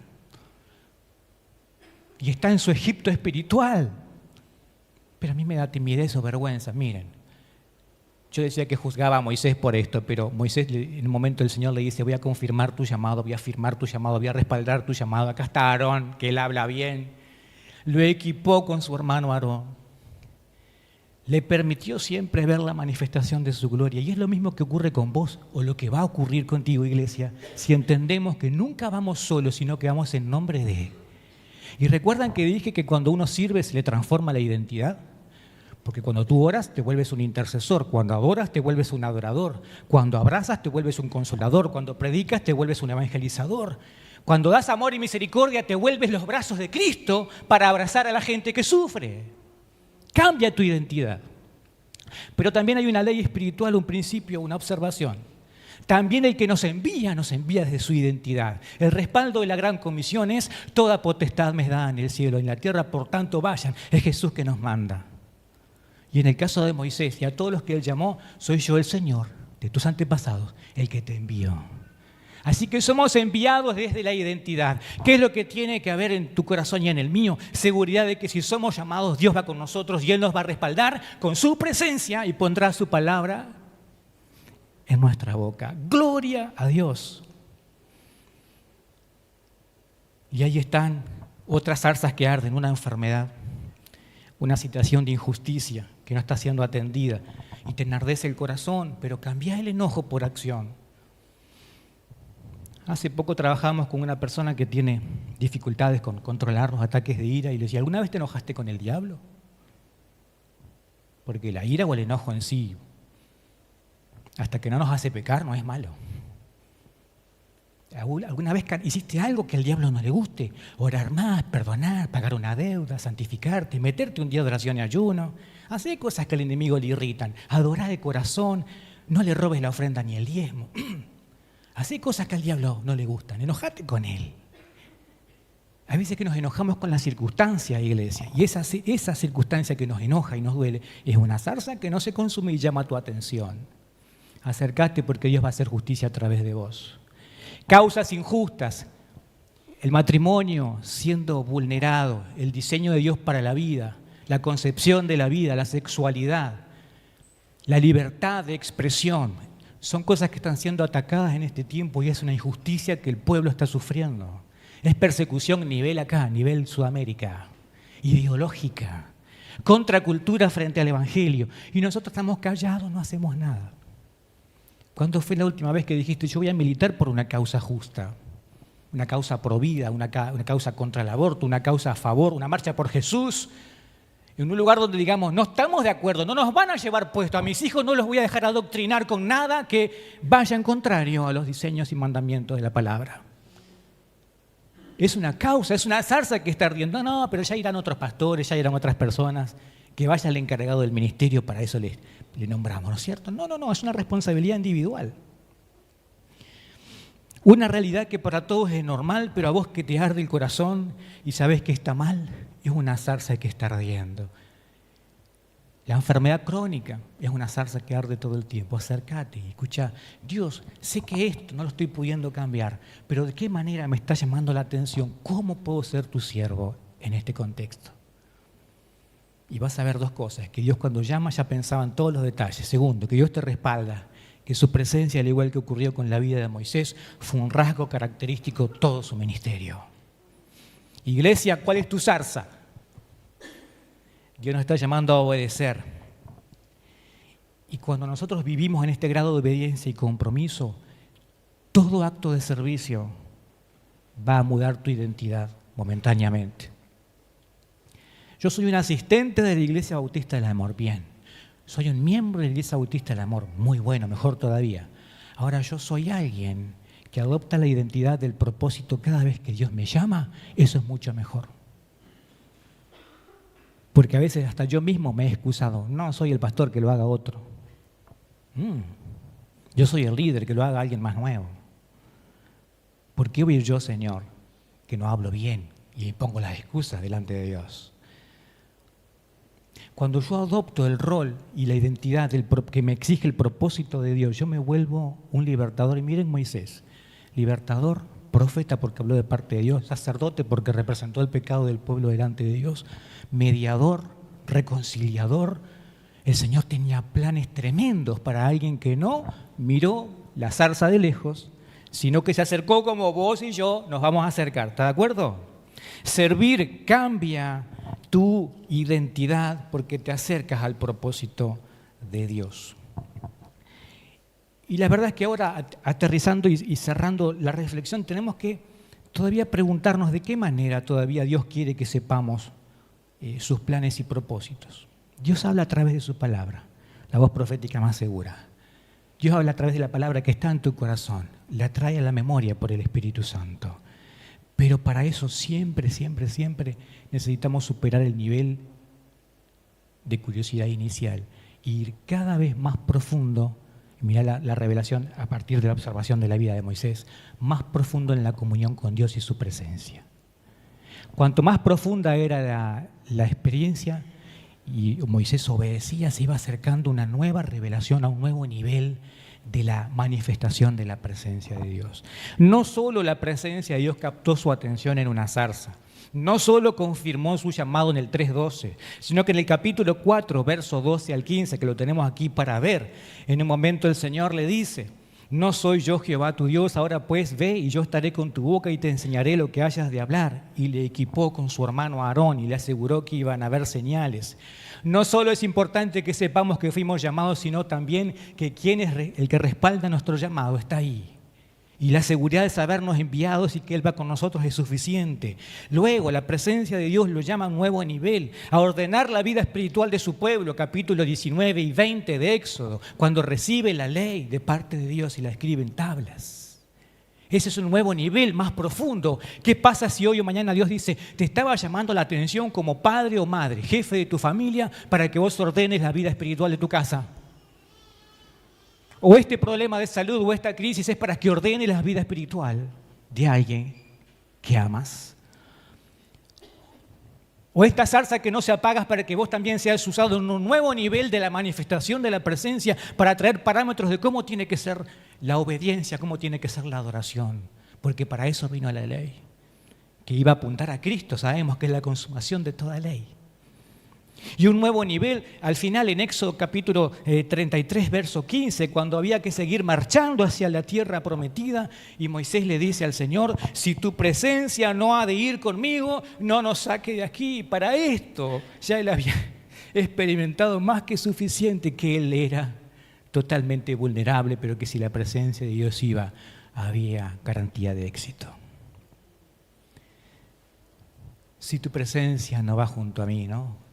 [SPEAKER 1] Y está en su Egipto espiritual. Pero a mí me da timidez o vergüenza. Miren, Yo decía que juzgaba a Moisés por esto, pero Moisés en un momento el Señor le dice, voy a confirmar tu llamado, voy a firmar tu llamado, voy a respaldar tu llamado. Acá está Aarón, que él habla bien. Lo equipó con su hermano Aarón. Le permitió siempre ver la manifestación de su gloria. Y es lo mismo que ocurre con vos, o lo que va a ocurrir contigo, iglesia, si entendemos que nunca vamos solos, sino que vamos en nombre de Él. Y recuerdan que dije que cuando uno sirve se le transforma la identidad. Porque cuando tú oras te vuelves un intercesor, cuando adoras te vuelves un adorador, cuando abrazas te vuelves un consolador, cuando predicas te vuelves un evangelizador, cuando das amor y misericordia te vuelves los brazos de Cristo para abrazar a la gente que sufre. Cambia tu identidad. Pero también hay una ley espiritual, un principio, una observación. También el que nos envía desde su identidad. El respaldo de la gran comisión es: toda potestad me da en el cielo y en la tierra, por tanto vayan. Es Jesús que nos manda. Y en el caso de Moisés y a todos los que él llamó, soy yo el Señor de tus antepasados, el que te envió. Así que somos enviados desde la identidad. ¿Qué es lo que tiene que haber en tu corazón y en el mío? Seguridad de que si somos llamados, Dios va con nosotros y Él nos va a respaldar con su presencia y pondrá su palabra en nuestra boca. Gloria a Dios. Y ahí están otras zarzas que arden, una enfermedad, una situación de injusticia que no está siendo atendida y te enardece el corazón, pero cambia el enojo por acción. Hace poco trabajamos con una persona que tiene dificultades con controlar los ataques de ira y le decía, ¿alguna vez te enojaste con el diablo? Porque la ira o el enojo en sí, hasta que no nos hace pecar, no es malo. ¿Alguna vez hiciste algo que al diablo no le guste? Orar más, perdonar, pagar una deuda, santificarte, meterte un día de oración y ayuno. Hacer cosas que al enemigo le irritan. Adorar de corazón, no le robes la ofrenda ni el diezmo. Hacer cosas que al diablo no le gustan. Enojate con él. Hay veces que nos enojamos con la circunstancia, iglesia. Y esa circunstancia que nos enoja y nos duele es una zarza que no se consume y llama tu atención. Acércate porque Dios va a hacer justicia a través de vos. Causas injustas, el matrimonio siendo vulnerado, el diseño de Dios para la vida, la concepción de la vida, la sexualidad, la libertad de expresión, son cosas que están siendo atacadas en este tiempo y es una injusticia que el pueblo está sufriendo. Es persecución nivel acá, nivel Sudamérica, ideológica, contracultura frente al Evangelio. Y nosotros estamos callados, no hacemos nada. ¿Cuándo fue la última vez que dijiste, yo voy a militar por una causa justa? Una causa pro vida, una causa contra el aborto, una causa a favor, una marcha por Jesús. En un lugar donde digamos, no estamos de acuerdo, no nos van a llevar puesto. A mis hijos no los voy a dejar adoctrinar con nada que vaya en contrario a los diseños y mandamientos de la palabra. Es una causa, es una zarza que está ardiendo. No, pero ya irán otros pastores, ya irán otras personas. Que vaya el encargado del ministerio, para eso le nombramos, ¿no es cierto? No, es una responsabilidad individual. Una realidad que para todos es normal, pero a vos que te arde el corazón y sabés que está mal, es una zarza que está ardiendo. La enfermedad crónica es una zarza que arde todo el tiempo. Acércate y escucha, Dios, sé que esto no lo estoy pudiendo cambiar, pero ¿de qué manera me está llamando la atención? ¿Cómo puedo ser tu siervo en este contexto? Y vas a ver dos cosas, que Dios cuando llama ya pensaba en todos los detalles. Segundo, que Dios te respalda, que su presencia, al igual que ocurrió con la vida de Moisés, fue un rasgo característico de todo su ministerio. Iglesia, ¿cuál es tu zarza? Dios nos está llamando a obedecer. Y cuando nosotros vivimos en este grado de obediencia y compromiso, todo acto de servicio va a mudar tu identidad momentáneamente. Yo soy un asistente de la Iglesia Bautista del Amor, bien. Soy un miembro de la Iglesia Bautista del Amor, muy bueno, mejor todavía. Ahora yo soy alguien que adopta la identidad del propósito cada vez que Dios me llama, eso es mucho mejor. Porque a veces hasta yo mismo me he excusado, no soy el pastor, que lo haga otro. Yo soy el líder, que lo haga alguien más nuevo. ¿Por qué voy yo, Señor, que no hablo bien y pongo las excusas delante de Dios? Cuando yo adopto el rol y la identidad que me exige el propósito de Dios, yo me vuelvo un libertador. Y miren Moisés, libertador, profeta porque habló de parte de Dios, sacerdote porque representó el pecado del pueblo delante de Dios, mediador, reconciliador, El Señor tenía planes tremendos para alguien que no miró la zarza de lejos, sino que se acercó como vos y yo nos vamos a acercar. ¿Está de acuerdo? Servir cambia tu identidad porque te acercas al propósito de Dios. Y la verdad es que ahora, aterrizando y cerrando la reflexión, tenemos que todavía preguntarnos de qué manera todavía Dios quiere que sepamos sus planes y propósitos. Dios habla a través de su palabra, la voz profética más segura. Dios habla a través de la palabra que está en tu corazón, la trae a la memoria por el Espíritu Santo. Pero para eso siempre necesitamos superar el nivel de curiosidad inicial e ir cada vez más profundo. Mirá la revelación a partir de la observación de la vida de Moisés, más profundo en la comunión con Dios y su presencia. Cuanto más profunda era la experiencia y Moisés obedecía, se iba acercando a una nueva revelación, a un nuevo nivel de la manifestación de la presencia de Dios. No solo la presencia de Dios captó su atención en una zarza, no solo confirmó su llamado en el 3.12, sino que en el capítulo 4, verso 12 al 15, que lo tenemos aquí para ver, en un momento el Señor le dice: no soy yo Jehová tu Dios, ahora pues ve y yo estaré con tu boca y te enseñaré lo que hayas de hablar. Y le equipó con su hermano Aarón y le aseguró que iban a haber señales. No solo es importante que sepamos que fuimos llamados, sino también que quien es el que respalda nuestro llamado está ahí. Y la seguridad de sabernos enviados y que Él va con nosotros es suficiente. Luego, la presencia de Dios lo llama a un nuevo nivel, a ordenar la vida espiritual de su pueblo, capítulo 19 y 20 de Éxodo, cuando recibe la ley de parte de Dios y la escribe en tablas. Ese es un nuevo nivel más profundo. ¿Qué pasa si hoy o mañana Dios dice: te estaba llamando la atención como padre o madre, jefe de tu familia, para que vos ordenes la vida espiritual de tu casa? O este problema de salud o esta crisis es para que ordene la vida espiritual de alguien que amas. O esta zarza que no se apaga es para que vos también seas usado en un nuevo nivel de la manifestación de la presencia para traer parámetros de cómo tiene que ser la obediencia, cómo tiene que ser la adoración. Porque para eso vino la ley, que iba a apuntar a Cristo. Sabemos que es la consumación de toda ley. Y un nuevo nivel, al final en Éxodo capítulo 33, verso 15, cuando había que seguir marchando hacia la tierra prometida, y Moisés le dice al Señor: si tu presencia no ha de ir conmigo, no nos saque de aquí. Y para esto ya él había experimentado más que suficiente, que él era totalmente vulnerable, pero que si la presencia de Dios iba, había garantía de éxito. Si tu presencia no va junto a mí, ¿no?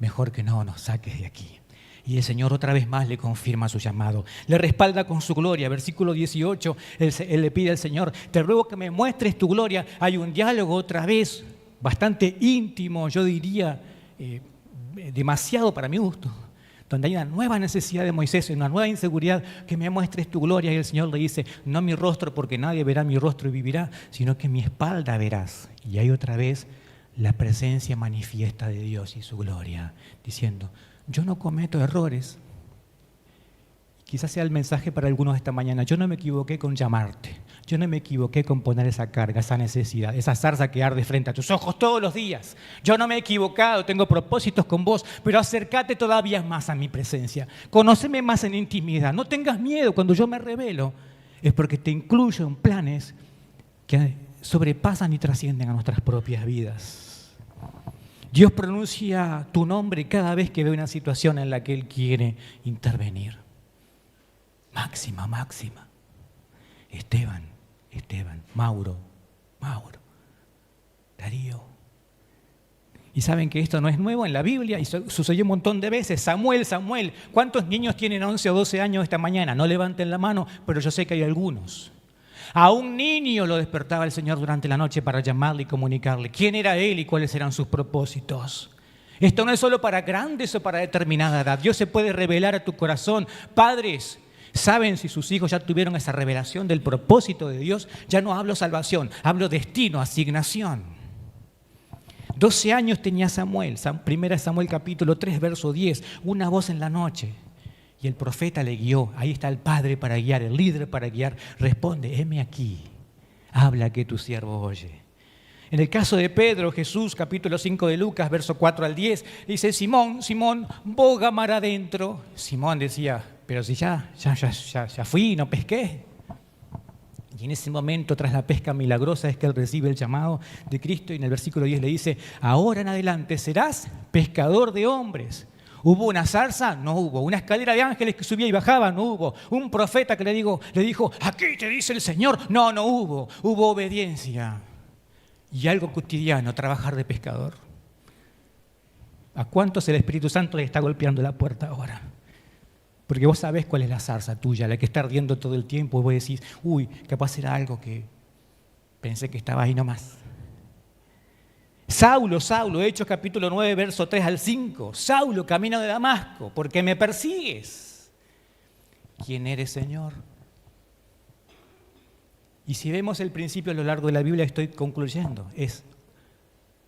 [SPEAKER 1] Mejor que no nos saques de aquí. Y el Señor otra vez más le confirma su llamado. Le respalda con su gloria. Versículo 18, él le pide al Señor: te ruego que me muestres tu gloria. Hay un diálogo otra vez bastante íntimo, yo diría demasiado para mi gusto, donde hay una nueva necesidad de Moisés, una nueva inseguridad: que me muestres tu gloria. Y el Señor le dice: no mi rostro, porque nadie verá mi rostro y vivirá, sino que mi espalda verás. Y hay otra vez la presencia manifiesta de Dios y su gloria, diciendo: yo no cometo errores. Quizás sea el mensaje para algunos esta mañana: yo no me equivoqué con llamarte, yo no me equivoqué con poner esa carga, esa necesidad, esa zarza que arde frente a tus ojos todos los días. Yo no me he equivocado, tengo propósitos con vos, pero acércate todavía más a mi presencia, conóceme más en intimidad, no tengas miedo cuando yo me revelo. Es porque te incluyo en planes que sobrepasan y trascienden a nuestras propias vidas. Dios pronuncia tu nombre cada vez que ve una situación en la que Él quiere intervenir. Máxima, Máxima. Esteban, Mauro, Darío. Y saben que esto no es nuevo en la Biblia y sucedió un montón de veces. Samuel, ¿cuántos niños tienen 11 o 12 años esta mañana? No levanten la mano, pero yo sé que hay algunos. A un niño lo despertaba el Señor durante la noche para llamarle y comunicarle quién era Él y cuáles eran sus propósitos. Esto no es solo para grandes o para determinada edad. Dios se puede revelar a tu corazón. Padres, ¿saben si sus hijos ya tuvieron esa revelación del propósito de Dios? Ya no hablo salvación, hablo destino, asignación. 12 años tenía Samuel, 1 Samuel capítulo 3, verso 10, una voz en la noche. Y el profeta le guió. Ahí está el padre para guiar, el líder para guiar. Responde: heme aquí, habla que tu siervo oye. En el caso de Pedro, Jesús, capítulo 5 de Lucas, verso 4 al 10, dice: Simón, Simón, boga mar adentro. Simón decía: pero si ya fui y no pesqué. Y en ese momento, tras la pesca milagrosa, es que él recibe el llamado de Cristo, y en el versículo 10 le dice: ahora en adelante serás pescador de hombres. ¿Hubo una zarza? No hubo. ¿Una escalera de ángeles que subía y bajaba? No hubo. ¿Un profeta que le dijo: aquí te dice el Señor? No, no hubo. Hubo obediencia. Y algo cotidiano, trabajar de pescador. ¿A cuántos el Espíritu Santo le está golpeando la puerta ahora? Porque vos sabés cuál es la zarza tuya, la que está ardiendo todo el tiempo, y vos decís: uy, capaz era algo que pensé que estaba ahí nomás. Saulo, Hechos capítulo 9, verso 3 al 5. Saulo, camino de Damasco, ¿por qué me persigues? ¿Quién eres, Señor? Y si vemos el principio a lo largo de la Biblia, estoy concluyendo, es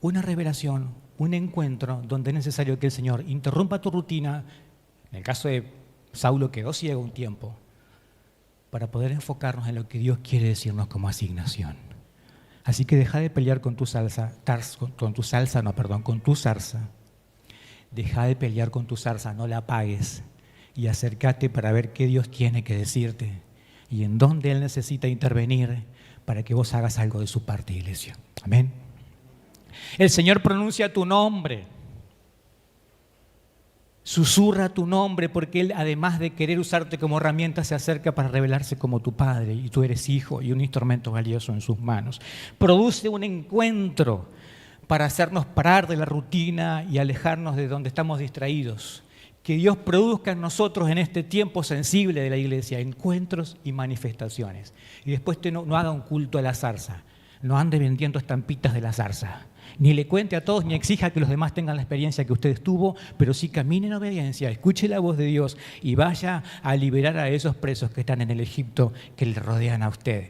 [SPEAKER 1] una revelación, un encuentro donde es necesario que el Señor interrumpa tu rutina. En el caso de Saulo, quedó ciego un tiempo, para poder enfocarnos en lo que Dios quiere decirnos como asignación. Así que deja de pelear con tu zarza. Deja de pelear con tu zarza, no la apagues, y acércate para ver qué Dios tiene que decirte y en dónde Él necesita intervenir para que vos hagas algo de su parte, iglesia. Amén. El Señor pronuncia tu nombre. Susurra tu nombre, porque Él, además de querer usarte como herramienta, se acerca para revelarse como tu Padre, y tú eres hijo y un instrumento valioso en sus manos. Produce un encuentro para hacernos parar de la rutina y alejarnos de donde estamos distraídos. Que Dios produzca en nosotros, en este tiempo sensible de la iglesia, encuentros y manifestaciones. Y después no haga un culto a la zarza. No ande vendiendo estampitas de la zarza. Ni le cuente a todos, ni exija que los demás tengan la experiencia que usted tuvo, pero sí camine en obediencia, escuche la voz de Dios y vaya a liberar a esos presos que están en el Egipto, que le rodean a usted.